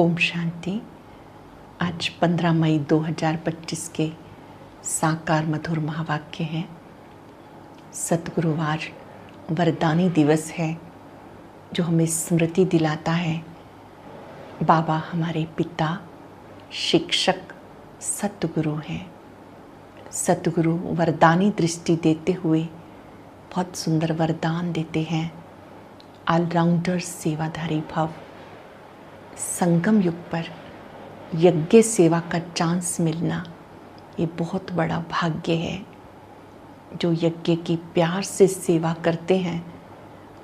ओम शांति। आज 15 मई 2025 के साकार मधुर महावाक्य हैं। सतगुरुवार वरदानी दिवस है जो हमें स्मृति दिलाता है बाबा हमारे पिता, शिक्षक, सतगुरु हैं। सतगुरु वरदानी दृष्टि देते हुए बहुत सुंदर वरदान देते हैं। ऑलराउंडर सेवाधारी भव। संगम युग पर यज्ञ सेवा का चांस मिलना ये बहुत बड़ा भाग्य है। जो यज्ञ की प्यार से सेवा करते हैं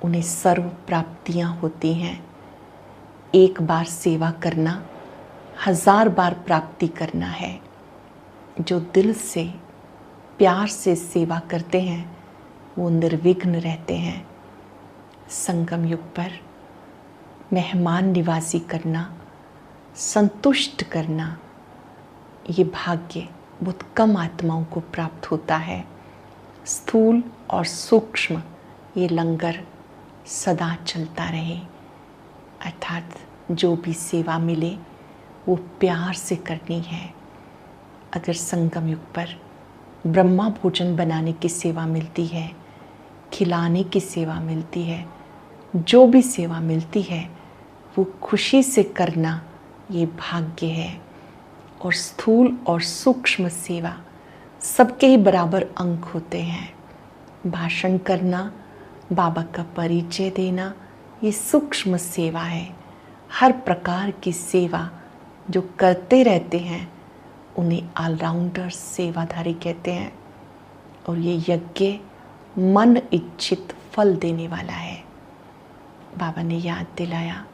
उन्हें सर्व प्राप्तियां होती हैं। एक बार सेवा करना 1000 बार प्राप्ति करना है। जो दिल से प्यार से सेवा करते हैं वो निर्विघ्न रहते हैं। संगम युग पर मेहमान निवासी करना, संतुष्ट करना, ये भाग्य बहुत कम आत्माओं को प्राप्त होता है। स्थूल और सूक्ष्म ये लंगर सदा चलता रहे, अर्थात जो भी सेवा मिले वो प्यार से करनी है। अगर संगम युग पर ब्रह्मा भोजन बनाने की सेवा मिलती है, खिलाने की सेवा मिलती है, जो भी सेवा मिलती है वो खुशी से करना ये भाग्य है। और स्थूल और सूक्ष्म सेवा सबके ही बराबर अंक होते हैं। भाषण करना, बाबा का परिचय देना ये सूक्ष्म सेवा है। हर प्रकार की सेवा जो करते रहते हैं उन्हें ऑलराउंडर सेवाधारी कहते हैं। और ये यज्ञ मन इच्छित फल देने वाला है। बाबा ने याद दिलाया,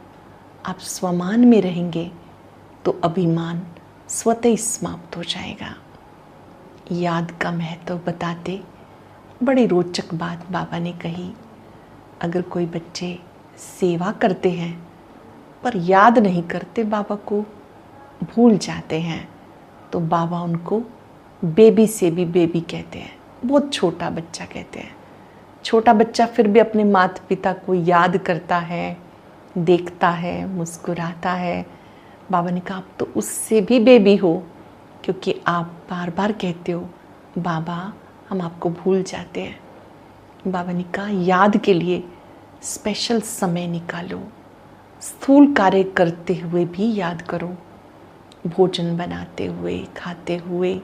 आप स्वमान में रहेंगे तो अभिमान स्वतः ही समाप्त हो जाएगा। याद का महत्व बताते बड़ी रोचक बात बाबा ने कही। अगर कोई बच्चे सेवा करते हैं पर याद नहीं करते, बाबा को भूल जाते हैं, तो बाबा उनको बेबी से भी बेबी कहते हैं, बहुत छोटा बच्चा कहते हैं। छोटा बच्चा फिर भी अपने माता पिता को याद करता है, देखता है, मुस्कुराता है। बाबा ने कहा आप तो उससे भी बेबी हो, क्योंकि आप बार बार कहते हो बाबा हम आपको भूल जाते हैं। बाबा ने कहा याद के लिए स्पेशल समय निकालो। स्थूल कार्य करते हुए भी याद करो, भोजन बनाते हुए, खाते हुए,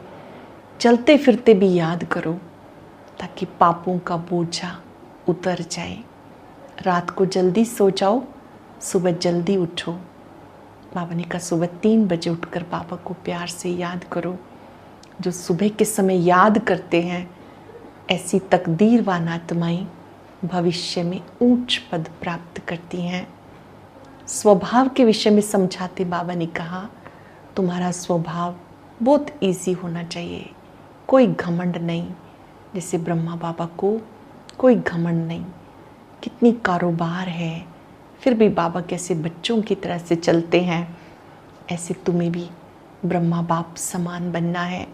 चलते फिरते भी याद करो, ताकि पापों का बोझा उतर जाए। रात को जल्दी सो जाओ, सुबह जल्दी उठो। बाबा ने कहा सुबह 3 बजे उठकर बाबा को प्यार से याद करो। जो सुबह के समय याद करते हैं ऐसी तकदीरवान आत्माएं भविष्य में ऊंच पद प्राप्त करती हैं। स्वभाव के विषय में समझाते बाबा ने कहा तुम्हारा स्वभाव बहुत इजी होना चाहिए, कोई घमंड नहीं। जैसे ब्रह्मा बाबा को कोई घमंड नहीं, कितनी कारोबार है, फिर भी बाबा कैसे बच्चों की तरह से चलते हैं, ऐसे तुम्हें भी ब्रह्मा बाप समान बनना है।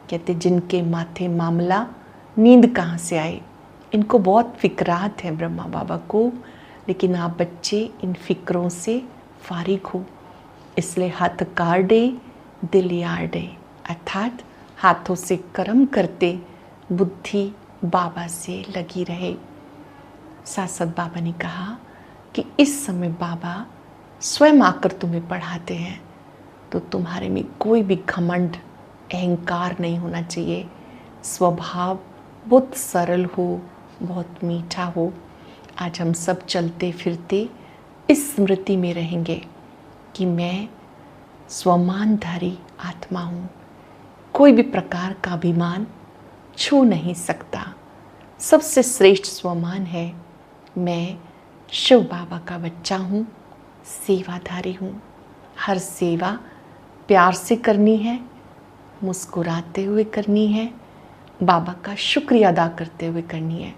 कहते जिनके माथे मामला नींद कहाँ से आए। इनको बहुत फिक्रात है ब्रह्मा बाबा को, लेकिन आप बच्चे इन फिक्रों से फारिग हो। इसलिए हाथ काटे दिल यार्डे, अर्थात हाथों से कर्म करते बुद्धि बाबा से लगी रहे। साथ साथ बाबा ने कहा कि इस समय बाबा स्वयं आकर तुम्हें पढ़ाते हैं, तो तुम्हारे में कोई भी घमंड अहंकार नहीं होना चाहिए। स्वभाव बहुत सरल हो, बहुत मीठा हो। आज हम सब चलते फिरते इस स्मृति में रहेंगे कि मैं स्वमानधारी आत्मा हूँ, कोई भी प्रकार का अभिमान छू नहीं सकता। सबसे श्रेष्ठ स्वमान है, मैं शिव बाबा का बच्चा हूँ, सेवाधारी हूँ। हर सेवा प्यार से करनी है, मुस्कुराते हुए करनी है, बाबा का शुक्रिया अदा करते हुए करनी है।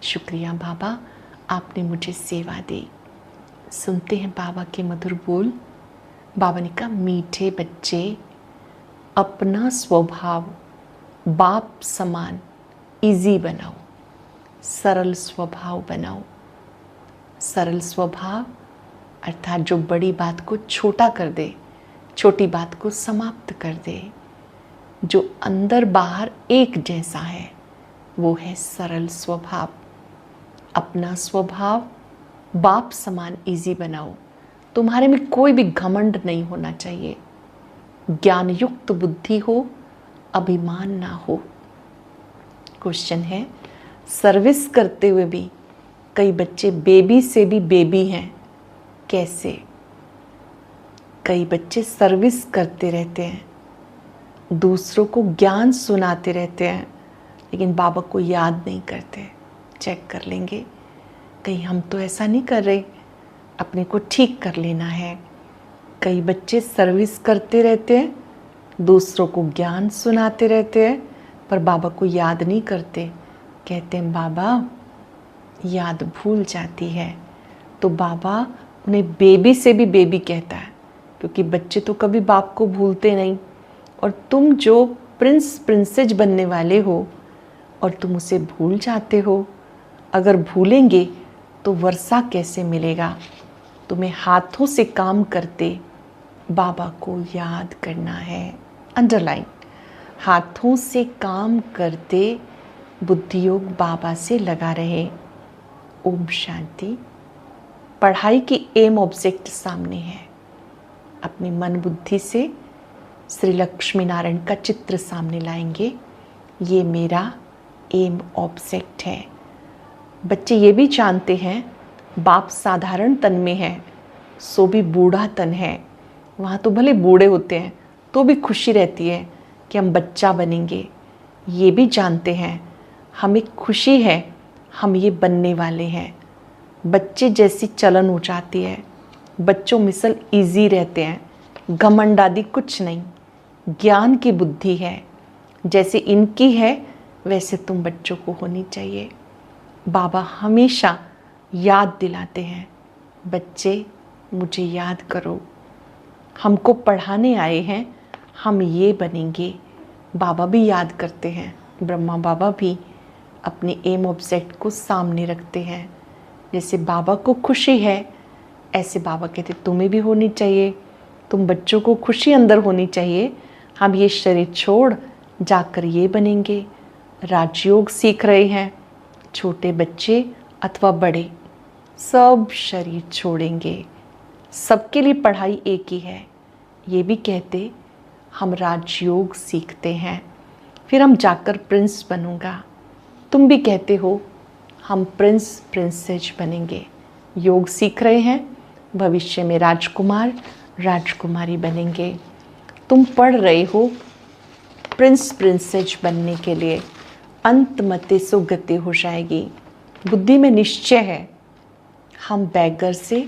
शुक्रिया बाबा, आपने मुझे सेवा दी। सुनते हैं बाबा के मधुर बोल। बाबा ने कहा मीठे बच्चे अपना स्वभाव बाप समान इजी बनाओ, सरल स्वभाव बनाओ। सरल स्वभाव अर्थात जो बड़ी बात को छोटा कर दे, छोटी बात को समाप्त कर दे, जो अंदर बाहर एक जैसा है, वो है सरल स्वभाव। अपना स्वभाव बाप समान इजी बनाओ। तुम्हारे में कोई भी घमंड नहीं होना चाहिए। ज्ञान युक्त बुद्धि हो, अभिमान ना हो। क्वेश्चन है, सर्विस करते हुए भी कई बच्चे बेबी से भी बेबी हैं, कैसे? कई बच्चे सर्विस करते रहते हैं, दूसरों को ज्ञान सुनाते रहते हैं, लेकिन बाबा को याद नहीं करते। चेक कर लेंगे, कहीं हम तो ऐसा नहीं कर रहे, अपने को ठीक कर लेना है। कई बच्चे सर्विस करते रहते हैं, दूसरों को ज्ञान सुनाते रहते हैं, पर बाबा को याद नहीं करते। कहते हैं बाबा याद भूल जाती है। तो बाबा उन्हें बेबी से भी बेबी कहता है, क्योंकि बच्चे तो कभी बाप को भूलते नहीं। और तुम जो प्रिंस प्रिंसेस बनने वाले हो और तुम उसे भूल जाते हो। अगर भूलेंगे तो वर्षा कैसे मिलेगा? तुम्हें हाथों से काम करते बाबा को याद करना है। अंडरलाइन, हाथों से काम करते बुद्धि योग बाबा से लगा रहे। ओम शांति। पढ़ाई की एम ऑब्जेक्ट सामने है। अपनी मन बुद्धि से श्री लक्ष्मी नारायण का चित्र सामने लाएंगे। ये मेरा एम ऑब्जेक्ट है। बच्चे ये भी जानते हैं बाप साधारण तन में है, सो भी बूढ़ा तन है। वहाँ तो भले बूढ़े होते हैं तो भी खुशी रहती है कि हम बच्चा बनेंगे। ये भी जानते हैं हमें खुशी है, हम ये बनने वाले हैं। बच्चे जैसी चलन हो जाती है, बच्चों मिसल इजी रहते हैं, घमंड आदि कुछ नहीं। ज्ञान की बुद्धि है, जैसे इनकी है वैसे तुम बच्चों को होनी चाहिए। बाबा हमेशा याद दिलाते हैं, बच्चे मुझे याद करो, हमको पढ़ाने आए हैं, हम ये बनेंगे। बाबा भी याद करते हैं, ब्रह्मा बाबा भी अपने एम ऑब्जेक्ट को सामने रखते हैं। जैसे बाबा को खुशी है, ऐसे बाबा कहते तुम्हें भी होनी चाहिए। तुम बच्चों को खुशी अंदर होनी चाहिए। हम ये शरीर छोड़ जाकर ये बनेंगे। राजयोग सीख रहे हैं, छोटे बच्चे अथवा बड़े सब शरीर छोड़ेंगे। सबके लिए पढ़ाई एक ही है। ये भी कहते हम राजयोग सीखते हैं, फिर हम जाकर प्रिंस बनूंगा। तुम भी कहते हो हम प्रिंस प्रिंसेस बनेंगे। योग सीख रहे हैं, भविष्य में राजकुमार राजकुमारी बनेंगे। तुम पढ़ रहे हो प्रिंस प्रिंसेस बनने के लिए। अंत मते सो गति हो जाएगी। बुद्धि में निश्चय है हम बैगर से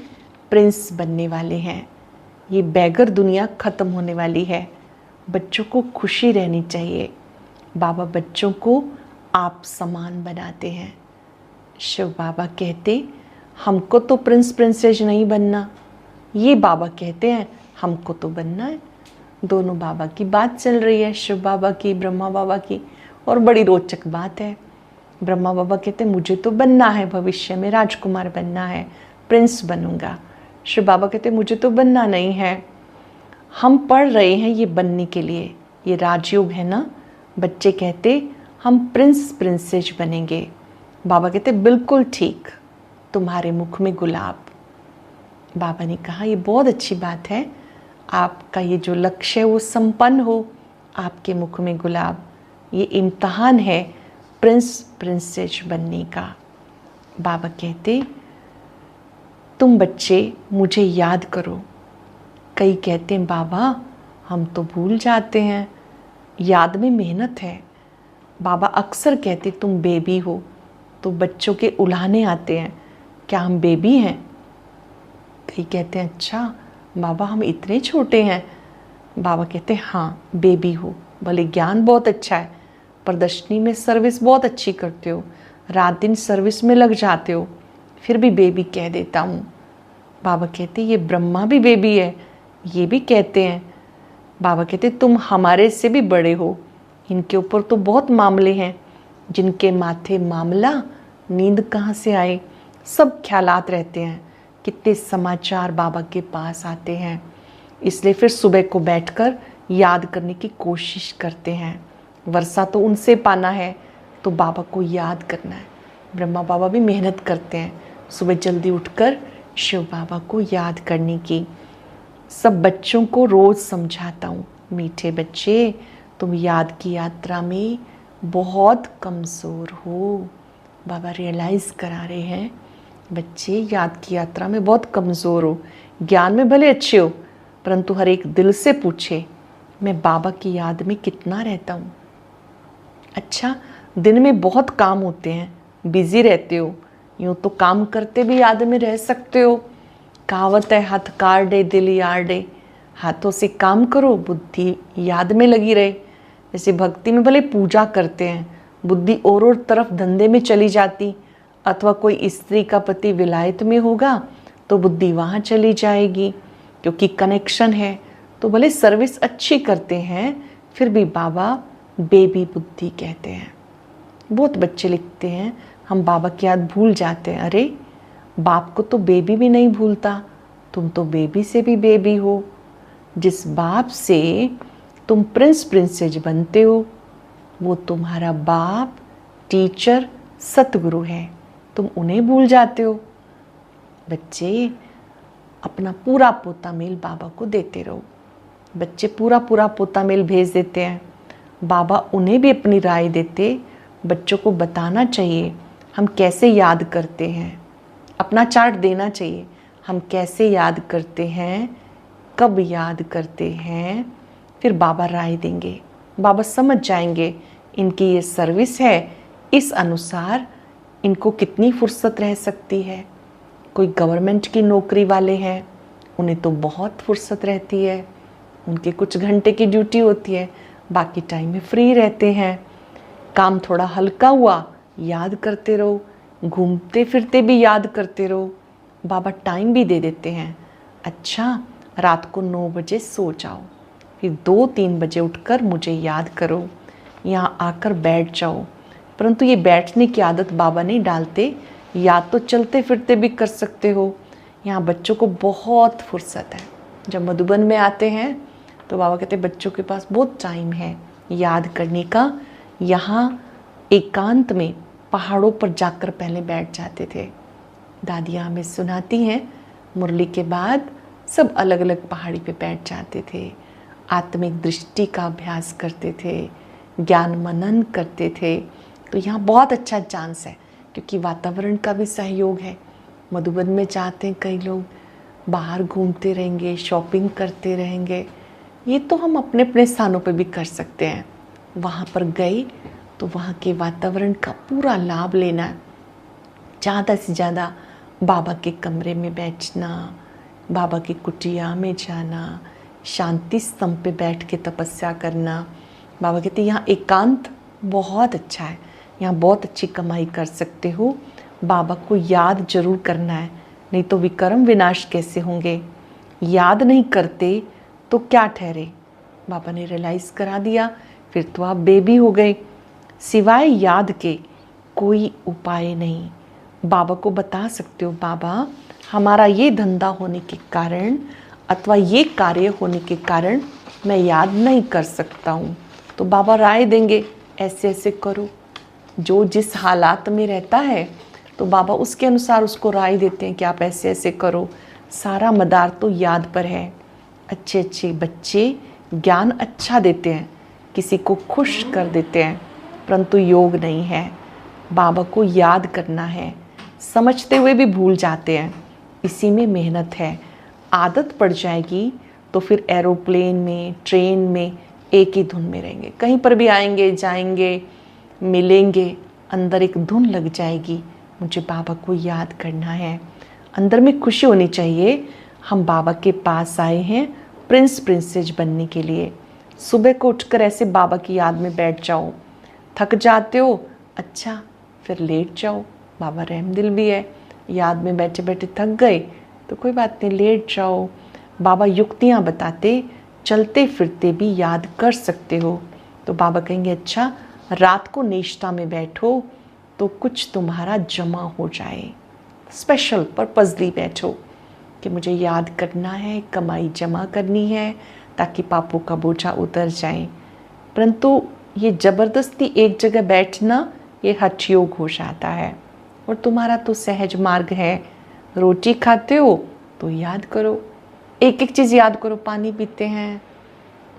प्रिंस बनने वाले हैं। ये बैगर दुनिया ख़त्म होने वाली है। बच्चों को खुशी रहनी चाहिए। बाबा बच्चों को आप समान बनाते हैं। शिव बाबा कहते हमको तो प्रिंस प्रिंसेस नहीं बनना, ये बाबा कहते हैं हमको तो बनना है। दोनों बाबा की बात चल रही है, शिव बाबा की, ब्रह्मा बाबा की, और बड़ी रोचक बात है। ब्रह्मा बाबा कहते हैं मुझे तो बनना है, भविष्य में राजकुमार बनना है, प्रिंस बनूंगा। शिव बाबा कहते हैं मुझे तो बनना नहीं है। हम पढ़ रहे हैं ये बनने के लिए, ये राजयोग है ना। बच्चे कहते हम प्रिंस प्रिंसेस बनेंगे। बाबा कहते बिल्कुल ठीक, तुम्हारे मुख में गुलाब। बाबा ने कहा ये बहुत अच्छी बात है, आपका ये जो लक्ष्य है वो संपन्न हो, आपके मुख में गुलाब। ये इम्तहान है प्रिंस प्रिंसेस बनने का। बाबा कहते तुम बच्चे मुझे याद करो। कई कहते हैं बाबा हम तो भूल जाते हैं, याद में मेहनत है। बाबा अक्सर कहते तुम बेबी हो, तो बच्चों के उल्हाने आते हैं, क्या हम बेबी हैं? कई कहते हैं अच्छा बाबा हम इतने छोटे हैं। बाबा कहते हैं हाँ बेबी हो, भले ज्ञान बहुत अच्छा है, प्रदर्शनी में सर्विस बहुत अच्छी करते हो, रात दिन सर्विस में लग जाते हो, फिर भी बेबी कह देता हूँ। बाबा कहते ये ब्रह्मा भी बेबी है, ये भी कहते हैं। बाबा कहते तुम हमारे से भी बड़े हो, इनके ऊपर तो बहुत मामले हैं, जिनके माथे मामला नींद कहाँ से आए, सब ख्यालात रहते हैं। कितने समाचार बाबा के पास आते हैं, इसलिए फिर सुबह को बैठकर याद करने की कोशिश करते हैं। वर्षा तो उनसे पाना है, तो बाबा को याद करना है। ब्रह्मा बाबा भी मेहनत करते हैं सुबह जल्दी उठकर शिव बाबा को याद करने की। सब बच्चों को रोज़ समझाता हूँ, मीठे बच्चे तुम याद की यात्रा में बहुत कमज़ोर हो। बाबा रियलाइज़ करा रहे हैं, बच्चे याद की यात्रा में बहुत कमज़ोर हो। ज्ञान में भले अच्छे हो, परंतु हर एक दिल से पूछे मैं बाबा की याद में कितना रहता हूँ। अच्छा, दिन में बहुत काम होते हैं, बिजी रहते हो, यूँ तो काम करते भी याद में रह सकते हो। कहावत है, हाथ कार डे दिल यार डे। हाथों से काम करो, बुद्धि याद में लगी रहे। जैसे भक्ति में भले पूजा करते हैं, बुद्धि और तरफ धंधे में चली जाती, अथवा कोई स्त्री का पति विलायत में होगा तो बुद्धि वहाँ चली जाएगी, क्योंकि कनेक्शन है। तो भले सर्विस अच्छी करते हैं, फिर भी बाबा बेबी बुद्धि कहते हैं। बहुत बच्चे लिखते हैं हम बाबा की याद भूल जाते हैं। अरे, बाप को तो बेबी भी नहीं भूलता, तुम तो बेबी से भी बेबी हो। जिस बाप से तुम प्रिंस प्रिंसेस बनते हो, वो तुम्हारा बाप, टीचर, सतगुरु है। तुम उन्हें भूल जाते हो। बच्चे, अपना पूरा पोता मेल बाबा को देते रहो। बच्चे पूरा पोता मेल भेज देते हैं, बाबा उन्हें भी अपनी राय देते। बच्चों को बताना चाहिए हम कैसे याद करते हैं, अपना चार्ट देना चाहिए हम कैसे याद करते हैं, कब याद करते हैं। फिर बाबा राय देंगे, बाबा समझ जाएंगे इनकी ये सर्विस है, इस अनुसार इनको कितनी फुर्सत रह सकती है। कोई गवर्नमेंट की नौकरी वाले हैं, उन्हें तो बहुत फुर्सत रहती है, उनके कुछ घंटे की ड्यूटी होती है, बाकी टाइम में फ्री रहते हैं। काम थोड़ा हल्का हुआ, याद करते रहो, घूमते फिरते भी याद करते रहो। बाबा टाइम भी दे देते हैं, अच्छा रात को 9 बजे सो जाओ, फिर 2-3 बजे उठकर मुझे याद करो, यहाँ आकर बैठ जाओ। परंतु ये बैठने की आदत बाबा नहीं डालते, याद तो चलते फिरते भी कर सकते हो। यहाँ बच्चों को बहुत फुर्सत है। जब मधुबन में आते हैं तो बाबा कहते हैं बच्चों के पास बहुत टाइम है याद करने का। यहाँ एकांत में पहाड़ों पर जाकर पहले बैठ जाते थे। दादियाँ हमें सुनाती हैं, मुरली के बाद सब अलग अलग पहाड़ी पे बैठ जाते थे, आत्मिक दृष्टि का अभ्यास करते थे, ज्ञान मनन करते थे। तो यहाँ बहुत अच्छा चांस है, क्योंकि वातावरण का भी सहयोग है। मधुबन में चाहते हैं कई लोग बाहर घूमते रहेंगे, शॉपिंग करते रहेंगे, ये तो हम अपने अपने स्थानों पर भी कर सकते हैं। वहाँ पर गए तो वहाँ के वातावरण का पूरा लाभ लेना, ज़्यादा से ज़्यादा बाबा के कमरे में बैठना, बाबा की कुटिया में जाना, शांति स्तंभ पे बैठ के तपस्या करना। बाबा कहते हैं यहाँ एकांत बहुत अच्छा है, यहाँ बहुत अच्छी कमाई कर सकते हो। बाबा को याद जरूर करना है, नहीं तो विकर्म विनाश कैसे होंगे। याद नहीं करते तो क्या ठहरे। बाबा ने रियलाइज़ करा दिया, फिर तो आप बेबी हो गए। सिवाय याद के कोई उपाय नहीं। बाबा को बता सकते हो, बाबा हमारा ये धंधा होने के कारण अथवा ये कार्य होने के कारण मैं याद नहीं कर सकता हूँ, तो बाबा राय देंगे ऐसे ऐसे करो। जो जिस हालात में रहता है तो बाबा उसके अनुसार उसको राय देते हैं कि आप ऐसे ऐसे करो। सारा मदार तो याद पर है। अच्छे अच्छे बच्चे ज्ञान अच्छा देते हैं, किसी को खुश कर देते हैं, परंतु योग नहीं है। बाबा को याद करना है, समझते हुए भी भूल जाते हैं, इसी में मेहनत है। आदत पड़ जाएगी तो फिर एरोप्लेन में, ट्रेन में एक ही धुन में रहेंगे। कहीं पर भी आएंगे जाएंगे मिलेंगे, अंदर एक धुन लग जाएगी, मुझे बाबा को याद करना है। अंदर में खुशी होनी चाहिए, हम बाबा के पास आए हैं प्रिंस प्रिंसेस बनने के लिए। सुबह को उठकर ऐसे बाबा की याद में बैठ जाओ। थक जाते हो, अच्छा फिर लेट जाओ, बाबा रहम दिल भी है। याद में बैठे बैठे थक गए तो कोई बात नहीं, लेट जाओ। बाबा युक्तियाँ बताते, चलते फिरते भी याद कर सकते हो। तो बाबा कहेंगे अच्छा रात को निष्ठा में बैठो तो कुछ तुम्हारा जमा हो जाए, स्पेशल पर्पसली बैठो। कि मुझे याद करना है, कमाई जमा करनी है ताकि पापों का बोझा उतर जाए। परंतु ये ज़बरदस्ती एक जगह बैठना, ये हठ योग हो जाता है। और तुम्हारा तो सहज मार्ग है, रोटी खाते हो तो याद करो, एक एक चीज़ याद करो। पानी पीते हैं,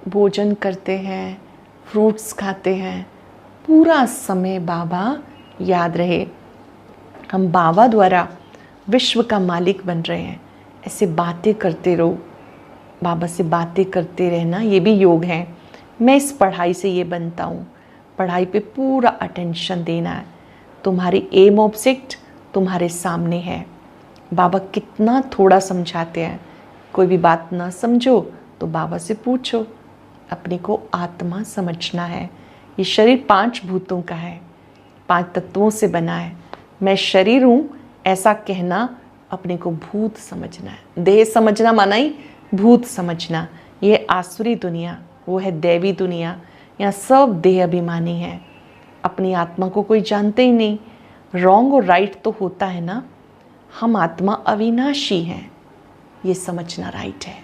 भोजन करते हैं, फ्रूट्स खाते हैं, पूरा समय बाबा याद रहे। हम बाबा द्वारा विश्व का मालिक बन रहे हैं। ऐसे बातें करते रहो, बाबा से बातें करते रहना, ये भी योग है। मैं इस पढ़ाई से ये बनता हूँ, पढ़ाई पे पूरा अटेंशन देना है। तुम्हारी एम ऑब्जेक्ट तुम्हारे सामने है। बाबा कितना थोड़ा समझाते हैं। कोई भी बात ना समझो तो बाबा से पूछो। अपने को आत्मा समझना है। ये शरीर 5 भूतों का है, 5 तत्वों से बना है। मैं शरीर हूँ ऐसा कहना, अपने को भूत समझना है। देह समझना माना ही भूत समझना। ये आसुरी दुनिया, वो है दैवी दुनिया। यहाँ सब देह अभिमानी है, अपनी आत्मा को कोई जानते ही नहीं। रॉन्ग और राइट तो होता है ना। हम आत्मा अविनाशी हैं, ये समझना राइट है।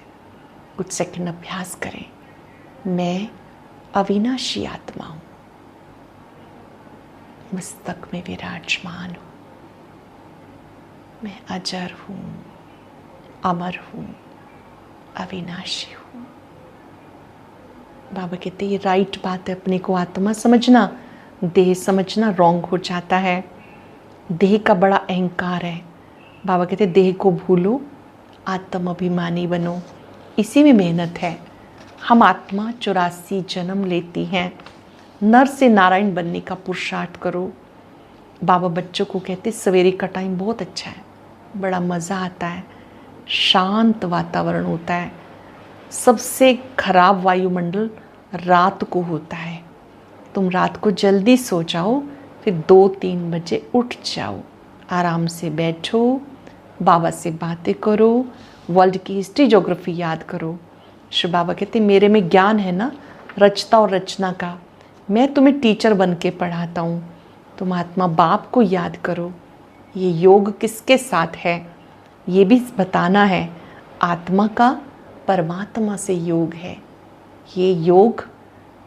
कुछ सेकंड अभ्यास करें। मैं अविनाशी आत्मा हूँ, मस्तक में विराजमान हूँ। मैं अजर हूँ, अमर हूँ, अविनाशी हूँ। बाबा कहते ये राइट बात है। अपने को आत्मा समझना, देह समझना रॉन्ग हो जाता है। देह का बड़ा अहंकार है। बाबा कहते देह को भूलो, आत्म अभिमानी बनो। इसी में मेहनत है। हम आत्मा 84 जन्म लेती हैं। नर से नारायण बनने का पुरुषार्थ करो। बाबा बच्चों को कहते सवेरे का टाइम बहुत अच्छा है, बड़ा मज़ा आता है, शांत वातावरण होता है। सबसे खराब वायुमंडल रात को होता है। तुम रात को जल्दी सो जाओ, फिर 2-3 बजे उठ जाओ, आराम से बैठो, बाबा से बातें करो, वर्ल्ड की हिस्ट्री ज्योग्राफी याद करो। शिव बाबा कहते मेरे में ज्ञान है ना, रचता और रचना का। मैं तुम्हें टीचर बन के पढ़ाता हूँ। तुम आत्मा बाप को याद करो। ये योग किसके साथ है ये भी बताना है। आत्मा का परमात्मा से योग है। ये योग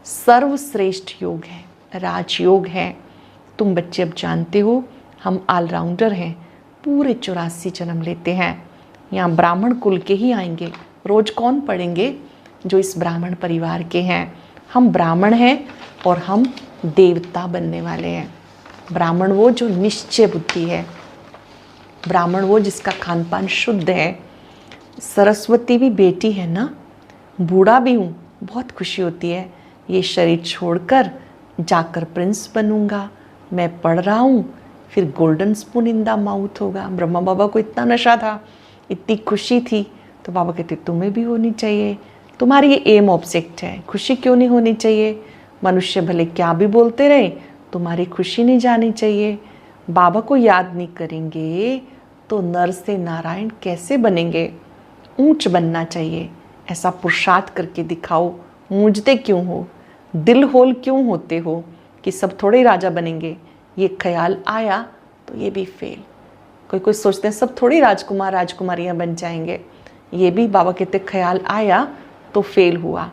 सर्वश्रेष्ठ योग है, राजयोग है। तुम बच्चे अब जानते हो हम ऑलराउंडर हैं, पूरे 84 जन्म लेते हैं। यहाँ ब्राह्मण कुल के ही आएंगे। रोज कौन पढ़ेंगे? जो इस ब्राह्मण परिवार के हैं। हम ब्राह्मण हैं और हम देवता बनने वाले हैं। ब्राह्मण वो जो निश्चय बुद्धि है, ब्राह्मण वो जिसका खान पान शुद्ध है। सरस्वती भी बेटी है ना, बूढ़ा भी हूँ, बहुत खुशी होती है। ये शरीर छोड़कर जाकर प्रिंस बनूंगा। मैं पढ़ रहा हूँ, फिर golden spoon in the mouth होगा। ब्रह्मा बाबा को इतना नशा था, इतनी खुशी थी, तो बाबा कहते तुम्हें भी होनी चाहिए। तुम्हारी ये एम ऑब्जेक्ट है, खुशी क्यों नहीं होनी चाहिए? मनुष्य भले क्या भी बोलते रहे, तुम्हारी खुशी नहीं जानी चाहिए। बाबा को याद नहीं करेंगे तो नर से नारायण कैसे बनेंगे? ऊंच बनना चाहिए। ऐसा पुरुषार्थ करके दिखाओ। मूंझते क्यों हो? दिल होल क्यों होते हो कि सब थोड़े ही राजा बनेंगे? ये ख्याल आया तो ये भी फेल। कोई कोई सोचते हैं सब थोड़ी राजकुमार राजकुमारियां बन जाएंगे। ये भी बाबा कहते ख्याल आया तो फेल हुआ।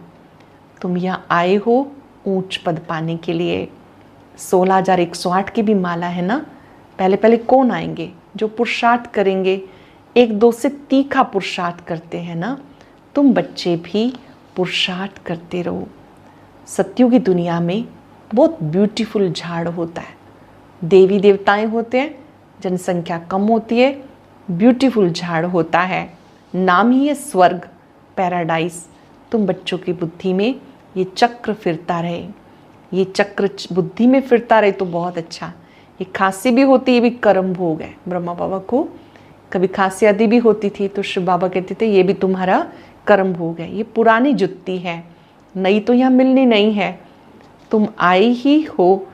तुम यहाँ आए हो ऊंच पद पाने के लिए। 16,108 की भी माला है ना। पहले पहले कौन आएंगे? जो पुरुषार्थ करेंगे। 1-2 से तीखा पुरुषार्थ करते हैं ना। तुम बच्चे भी पुरुषार्थ करते रहो। सत्युग की दुनिया में बहुत ब्यूटीफुल झाड़ होता है, देवी देवताएं होते हैं, जनसंख्या कम होती है, ब्यूटीफुल झाड़ होता है। नाम ही है स्वर्ग, पैराडाइज। तुम बच्चों की बुद्धि में ये चक्र फिरता रहे। ये चक्र बुद्धि में फिरता रहे तो बहुत अच्छा। ये खांसी भी होती है, ये भी कर्म भोग है। ब्रह्मा बाबा को कभी खांसी आदि भी होती थी तो शिव बाबा कहते थे ये भी तुम्हारा कर्म भोग है। ये पुरानी जुत्ती है, नई तो यहाँ मिलनी नहीं है। तुम आए ही हो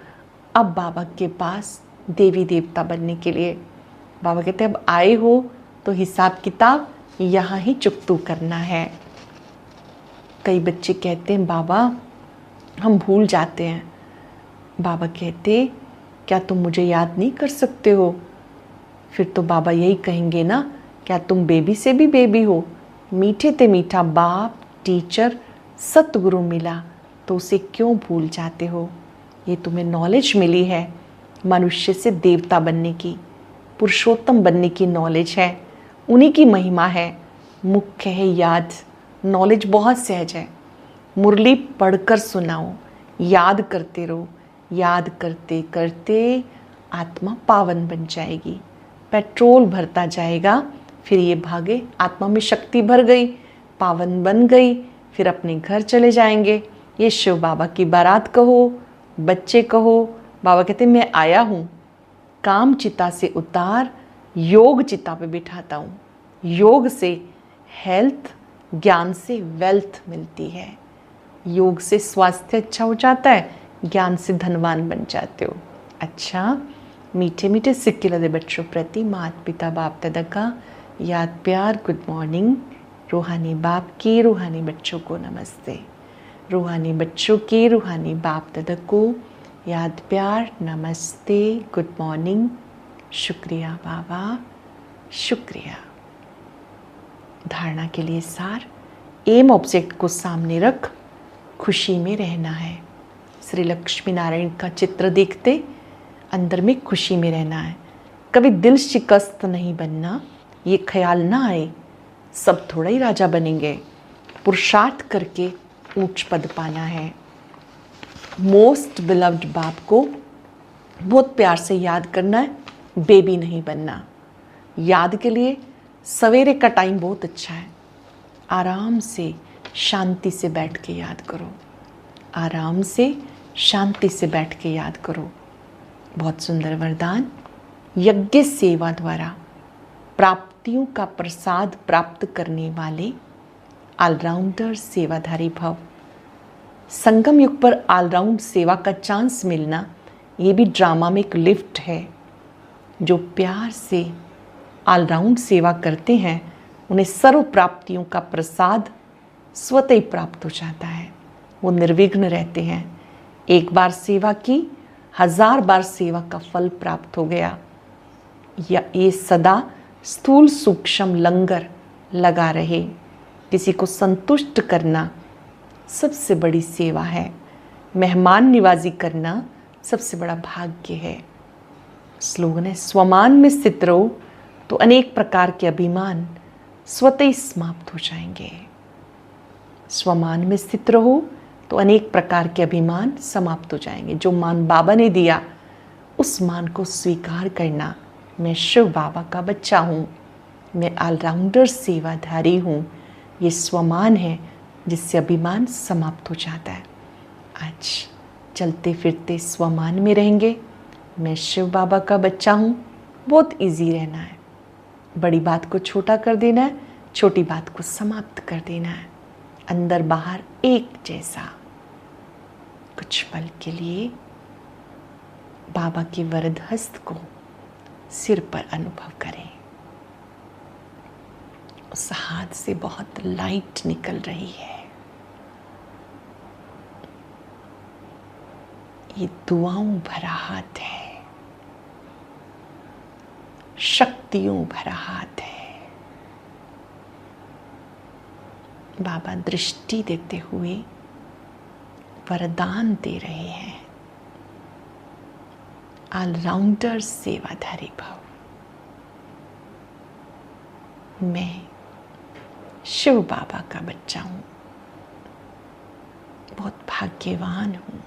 अब बाबा के पास देवी देवता बनने के लिए। बाबा कहते हैं अब आए हो तो हिसाब किताब यहाँ ही चुकतू करना है। कई बच्चे कहते हैं बाबा हम भूल जाते हैं। बाबा कहते क्या तुम मुझे याद नहीं कर सकते हो? फिर तो बाबा यही कहेंगे ना क्या तुम बेबी से भी बेबी हो? मीठे ते मीठा बाप, टीचर, सतगुरु मिला तो उसे क्यों भूल जाते हो? ये तुम्हें नॉलेज मिली है मनुष्य से देवता बनने की, पुरुषोत्तम बनने की नॉलेज है, उन्हीं की महिमा है। मुख्य है याद, नॉलेज बहुत सहज है। मुरली पढ़कर सुनाओ, याद करते रहो, याद करते करते आत्मा पावन बन जाएगी। पेट्रोल भरता जाएगा, फिर ये भागे, आत्मा में शक्ति भर गई, पावन बन गई, फिर अपने घर चले जाएंगे। ये शिव बाबा की बारात कहो, बच्चे कहो। बाबा कहते मैं आया हूँ, काम चिता से उतार, योग चिता पे बिठाता हूँ। योग से हेल्थ, ज्ञान से वेल्थ मिलती है। योग से स्वास्थ्य अच्छा हो जाता है, ज्ञान से धनवान बन जाते हो। अच्छा, मीठे मीठे सिक्के लदे बच्चों प्रति माता पिता बाप दादा का याद प्यार गुड मॉर्निंग। रूहानी बाप के रूहानी बच्चों को नमस्ते। रूहानी बच्चों के रूहानी बाप दादा को याद प्यार नमस्ते गुड मॉर्निंग। शुक्रिया बाबा, शुक्रिया। धारणा के लिए सार, एम ऑब्जेक्ट को सामने रख खुशी में रहना है। श्री लक्ष्मी नारायण का चित्र देखते अंदर में खुशी में रहना है। कभी दिल शिकस्त नहीं बनना, ये ख्याल ना आए सब थोड़ा ही राजा बनेंगे। पुरुषार्थ करके ऊंच पद पाना है। मोस्ट बिलव्ड बाप को बहुत प्यार से याद करना है, बेबी नहीं बनना। याद के लिए सवेरे का टाइम बहुत अच्छा है। आराम से शांति से बैठ के याद करो, आराम से शांति से बैठ के याद करो। बहुत सुंदर वरदान, यज्ञ सेवा द्वारा प्राप्तियों का प्रसाद प्राप्त करने वाले ऑलराउंडर सेवाधारी भव। संगम युग पर ऑलराउंड सेवा का चांस मिलना, ये भी ड्रामा में एक लिफ्ट है। जो प्यार से ऑलराउंड सेवा करते हैं उन्हें सर्व प्राप्तियों का प्रसाद स्वतः ही प्राप्त हो जाता है। वो निर्विघ्न रहते हैं। एक बार सेवा की, 1000 बार सेवा का फल प्राप्त हो गया। या ये सदा स्थूल सूक्ष्म लंगर लगा रहे। किसी को संतुष्ट करना सबसे बड़ी सेवा है। मेहमान निवाजी करना सबसे बड़ा भाग्य है। स्लोगन है, स्वमान में स्थित रहो तो अनेक प्रकार के अभिमान स्वतः ही समाप्त हो जाएंगे। स्वमान में स्थित रहो तो अनेक प्रकार के अभिमान समाप्त हो जाएंगे। जो मान बाबा ने दिया उस मान को स्वीकार करना। मैं शिव बाबा का बच्चा हूँ, मैं ऑलराउंडर सेवाधारी हूँ। ये स्वमान है जिससे अभिमान समाप्त हो जाता है। आज चलते फिरते स्वमान में रहेंगे। मैं शिव बाबा का बच्चा हूँ, बहुत इजी रहना है। बड़ी बात को छोटा कर देना है, छोटी बात को समाप्त कर देना है। अंदर बाहर एक जैसा। कुछ पल के लिए बाबा के वरद हस्त को सिर पर अनुभव करें। उस हाथ से बहुत लाइट निकल रही है। ये दुआओं भरा हाथ है, शक्तियों भरा हाथ है। बाबा दृष्टि देते हुए वरदान दे रहे हैं। ऑलराउंडर सेवाधारी भव। मैं शिव बाबा का बच्चा हूँ, बहुत भाग्यवान हूँ।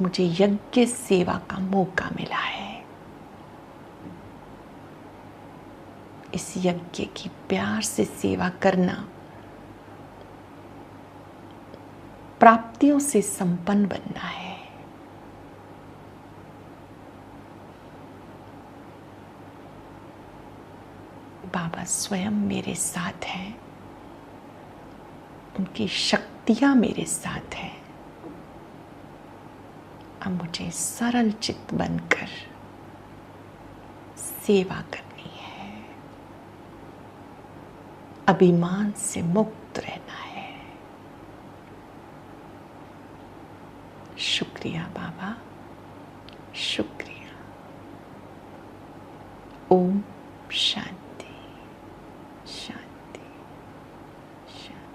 मुझे यज्ञ सेवा का मौका मिला है। इस यज्ञ की प्यार से सेवा करना प्राप्तियों से संपन्न बनना है। बाबा स्वयं मेरे साथ हैं, उनकी शक्तियां मेरे साथ हैं। अब मुझे सरल चित्त बनकर सेवा करनी है, अभिमान से मुक्त रहना है। शुक्रिया बाबा, शुक्रिया। ओम शांति शांति शांति।